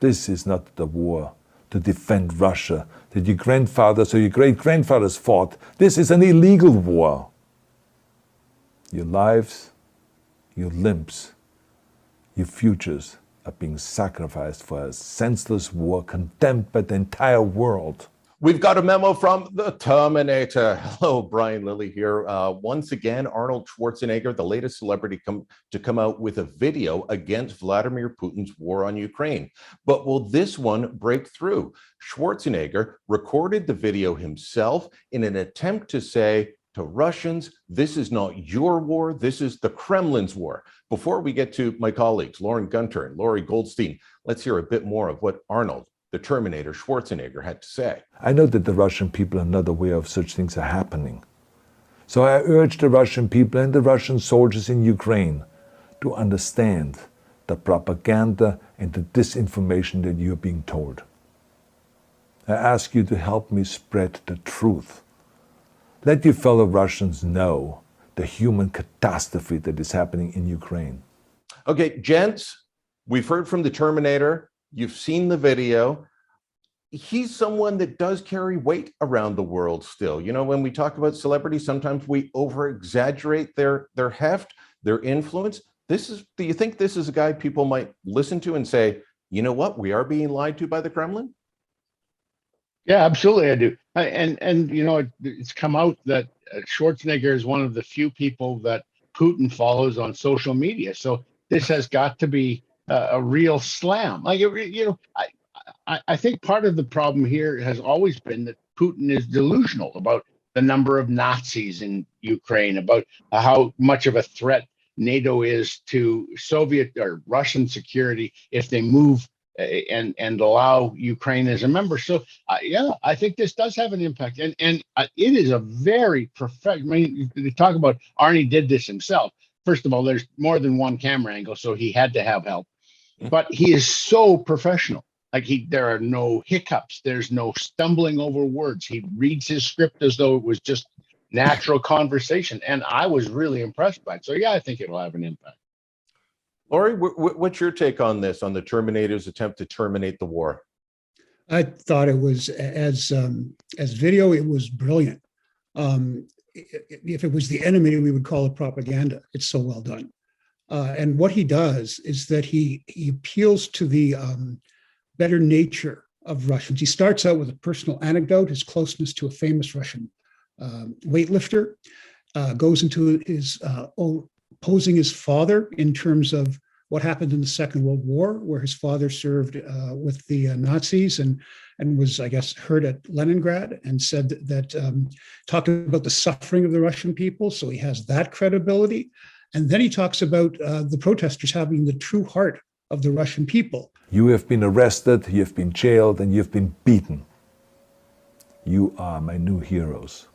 This is not the war to defend Russia that your grandfathers or your great-grandfathers fought. This is an illegal war. Your lives, your limbs, your futures are being sacrificed for a senseless war condemned by the entire world. We've got a memo from the Terminator. Hello, Brian Lilly here. Once again, Arnold Schwarzenegger, the latest celebrity to come out with a video against Vladimir Putin's war on Ukraine. But will this one break through? Schwarzenegger recorded the video himself in an attempt to say to Russians, this is not your war, this is the Kremlin's war. Before we get to my colleagues, Lauren Gunter and Laurie Goldstein, let's hear a bit more of what Arnold, the Terminator Schwarzenegger, had to say. I know that the Russian people are not aware of such things are happening. So I urge the Russian people and the Russian soldiers in Ukraine to understand the propaganda and the disinformation that you're being told. I ask you to help me spread the truth. Let your fellow Russians know the human catastrophe that is happening in Ukraine. Okay, gents, we've heard from the Terminator. You've seen the video. He's someone that does carry weight around the world still. You know, when we talk about celebrities, sometimes we over-exaggerate their heft, their influence. Do you think this is a guy people might listen to and say, you know what, we are being lied to by the Kremlin? Yeah, absolutely, I do. And you know, it's come out that Schwarzenegger is one of the few people that Putin follows on social media. So this has got to be a real slam. Like, you know, I think part of the problem here has always been that Putin is delusional about the number of Nazis in Ukraine, about how much of a threat NATO is to Soviet or Russian security if they move and allow Ukraine as a member. So yeah, I think this does have an impact, and it is a very professional. I mean, they talk about Arnie did this himself. First of all, there's more than one camera angle, so he had to have help. But he is so professional. Like, there are no hiccups. There's no stumbling over words. He reads his script as though it was just natural conversation. And I was really impressed by it. So yeah, I think it'll have an impact. Laurie, what's your take on this, on the Terminator's attempt to terminate the war? I thought it was, as video, it was brilliant. If it was the enemy, we would call it propaganda. It's so well done. And what he does is that he appeals to the better nature of Russians. He starts out with a personal anecdote, his closeness to a famous Russian weightlifter, goes into his opposing his father in terms of what happened in the Second World War, where his father served with the Nazis and was, I guess, hurt at Leningrad, and said that talked about the suffering of the Russian people. So he has that credibility. And then he talks about the protesters having the true heart of the Russian people. You have been arrested, you have been jailed, and you've been beaten. You are my new heroes.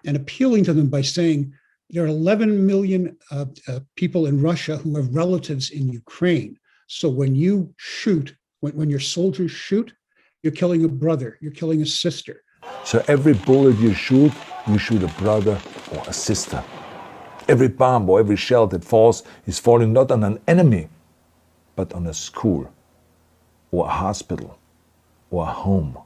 And appealing to them by saying, there are 11 million people in Russia who have relatives in Ukraine. So when you shoot, when your soldiers shoot, you're killing a brother, you're killing a sister. So every bullet you shoot a brother or a sister. Every bomb or every shell that falls is falling not on an enemy, but on a school or a hospital or a home.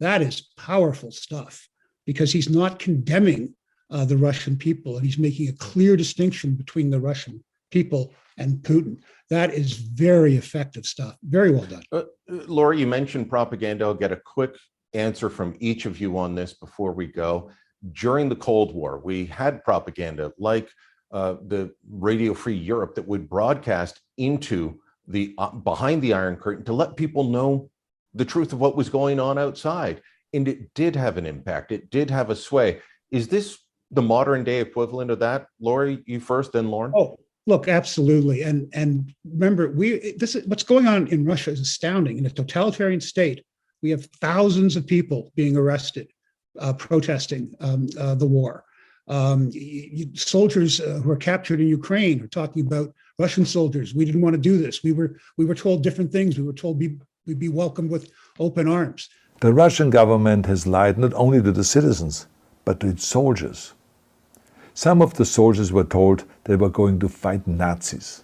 That is powerful stuff, because he's not condemning the Russian people, and he's making a clear distinction between the Russian people and Putin. That is very effective stuff. Very well done. Laurie, you mentioned propaganda. I'll get a quick answer from each of you on this before we go. During the Cold War, we had propaganda like the Radio Free Europe that would broadcast into the behind the Iron Curtain to let people know the truth of what was going on outside. And it did have an impact. It did have a sway. Is this the modern day equivalent of that? Laurie, you first, then Lauren. Oh, look, absolutely. And remember, what's going on in Russia is astounding. In a totalitarian state, we have thousands of people being arrested, protesting the war. Soldiers who are captured in Ukraine are talking about Russian soldiers. We didn't want to do this. We were told different things. We were told we'd be welcomed with open arms. The Russian government has lied not only to the citizens, but to its soldiers. Some of the soldiers were told they were going to fight Nazis.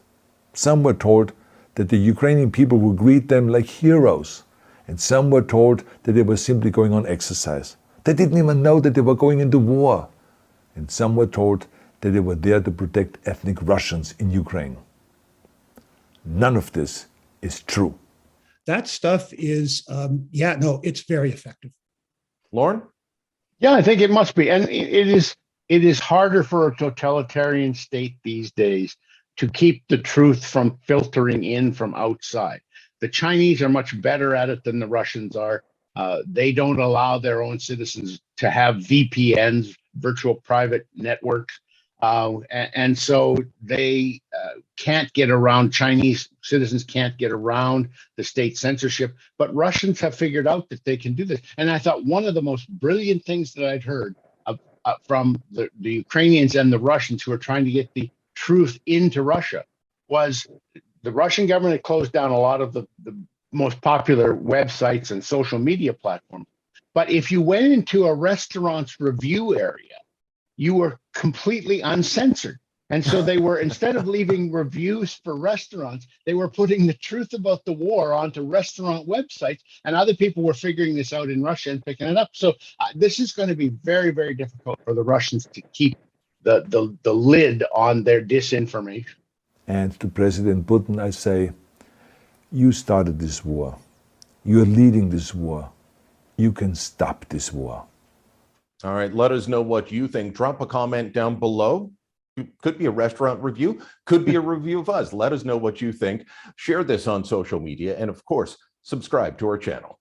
Some were told that the Ukrainian people would greet them like heroes, and some were told that they were simply going on exercise. They didn't even know that they were going into war. And some were told that they were there to protect ethnic Russians in Ukraine. None of this is true. That stuff is, it's very effective. Lauren? Yeah, I think it must be. And it is harder for a totalitarian state these days to keep the truth from filtering in from outside. The Chinese are much better at it than the Russians are. They don't allow their own citizens to have VPNs, virtual private networks. And so they can't get around, Chinese citizens can't get around the state censorship, but Russians have figured out that they can do this. And I thought one of the most brilliant things that I'd heard from the Ukrainians and the Russians who are trying to get the truth into Russia was the Russian government had closed down a lot of the most popular websites and social media platforms. But if you went into a restaurant's review area, you were completely uncensored. And so they were, instead of leaving reviews for restaurants, they were putting the truth about the war onto restaurant websites, and other people were figuring this out in Russia and picking it up. So this is going to be very, very difficult for the Russians to keep the lid on their disinformation. And to President Putin, I say, you started this war. You're leading this war. You can stop this war. All right, let us know what you think. Drop a comment down below. Could be a restaurant review, could be a review of us. Let us know what you think. Share this on social media, and of course, subscribe to our channel.